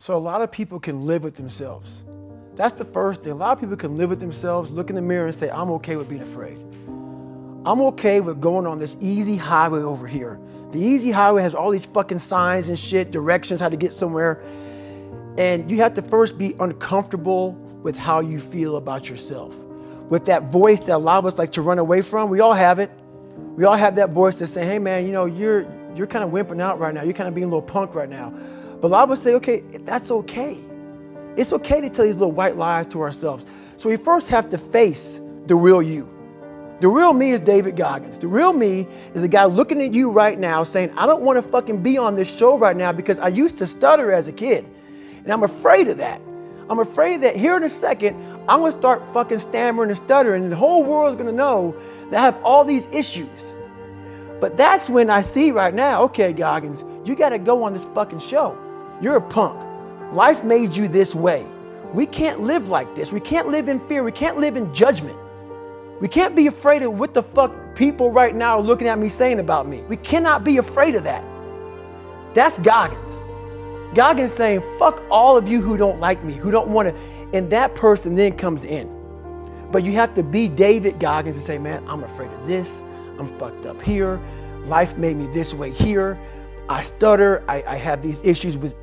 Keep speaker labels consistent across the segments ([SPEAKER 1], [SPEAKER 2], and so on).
[SPEAKER 1] So a lot of people can live with themselves. That's the first thing. A lot of people can live with themselves, look in the mirror and say, I'm okay with being afraid. I'm okay with going on this easy highway over here. The easy highway has all these fucking signs and shit, directions, how to get somewhere. And you have to first be uncomfortable with how you feel about yourself. With that voice that a lot of us like to run away from, we all have it. We all have that voice that's saying, hey man, you know, you're kind of wimping out right now. You're kind of being a little punk right now. But a lot of us say, okay, that's okay. It's okay to tell these little white lies to ourselves. So we first have to face the real you. The real me is David Goggins. The real me is a guy looking at you right now saying, I don't want to fucking be on this show right now because I used to stutter as a kid. And I'm afraid of that. I'm afraid that here in a second, I'm going to start fucking stammering and stuttering and the whole world's going to know that I have all these issues. But that's when I see right now, okay, Goggins, you got to go on this fucking show. You're a punk. Life made you this way. We can't live like this. We can't live in fear. We can't live in judgment. We can't be afraid of what the fuck people right now are looking at me saying about me. We cannot be afraid of that. That's Goggins. Goggins saying, fuck all of you who don't like me, who don't want to, and that person then comes in. But you have to be David Goggins and say, man, I'm afraid of this. I'm fucked up here. Life made me this way here. I stutter. I have these issues with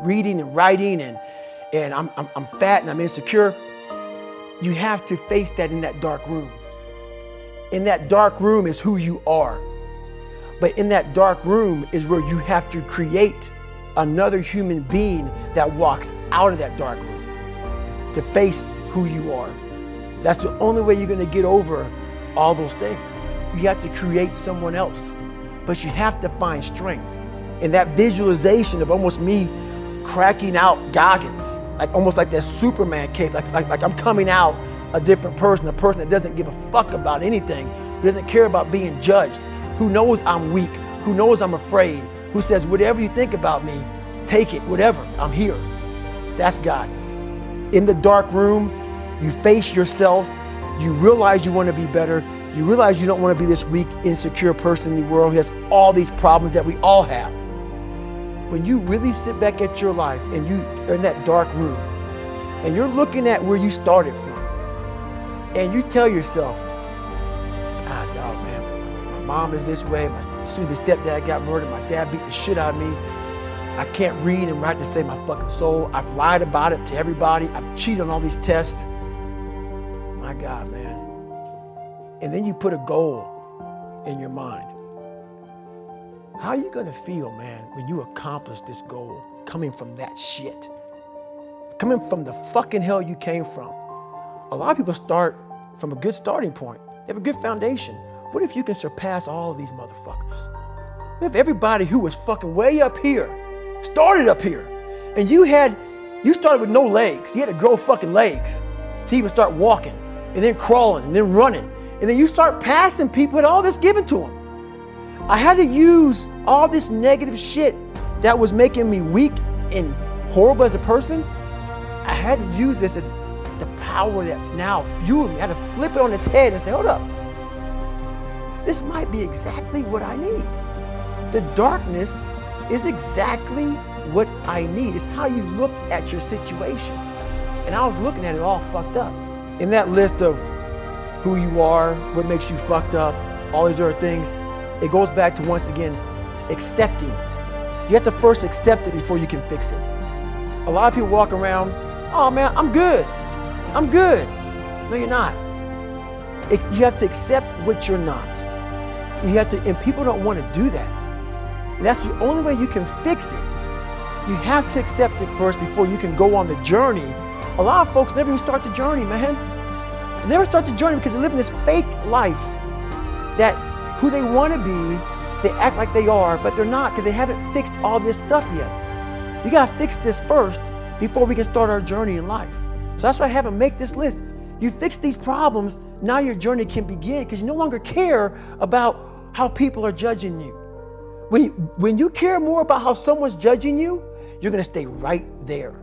[SPEAKER 1] reading and writing, and I'm fat and I'm insecure. You have to face that in that dark room. In that dark room is who you are. But in that dark room is where you have to create another human being that walks out of that dark room to face who you are. That's the only way you're going to get over all those things. You have to create someone else, but you have to find strength. And that visualization of almost me cracking out Goggins, like almost like that Superman cape, like I'm coming out a different person, a person that doesn't give a fuck about anything, who doesn't care about being judged, who knows I'm weak, who knows I'm afraid, who says, whatever you think about me, take it, whatever, I'm here. That's Goggins. In the dark room, you face yourself, you realize you want to be better, you realize you don't want to be this weak, insecure person in the world who has all these problems that we all have. When you really sit back at your life and you are in that dark room and you're looking at where you started from and you tell yourself, God, dog, man, my mom is this way, my stepdad got murdered, my dad beat the shit out of me, I can't read and write to save my fucking soul, I've lied about it to everybody, I've cheated on all these tests. My God, man. And then you put a goal in your mind. How are you gonna feel, man, when you accomplish this goal coming from that shit? Coming from the fucking hell you came from. A lot of people start from a good starting point. They have a good foundation. What if you can surpass all of these motherfuckers? What if everybody who was fucking way up here started up here and you started with no legs. You had to grow fucking legs to even start walking and then crawling and then running. And then you start passing people with all this given to them. I had to use all this negative shit that was making me weak and horrible as a person. I had to use this as the power that now fueled me. I had to flip it on its head and say, hold up. This might be exactly what I need. The darkness is exactly what I need. It's how you look at your situation. And I was looking at it all fucked up. In that list of who you are, what makes you fucked up, all these other things, it goes back to, once again, accepting. You have to first accept it before you can fix it. A lot of people walk around, oh man, I'm good. I'm good. No, you're not. You have to accept what you're not. You have to, and people don't want to do that. And that's the only way you can fix it. You have to accept it first before you can go on the journey. A lot of folks never even start the journey, man. They never start the journey because they're living this fake life that who they want to be, they act like they are, but they're not because they haven't fixed all this stuff yet. You got to fix this first before we can start our journey in life. So that's why I have them make this list. You fix these problems, now your journey can begin because you no longer care about how people are judging you. When you care more about how someone's judging you, you're going to stay right there.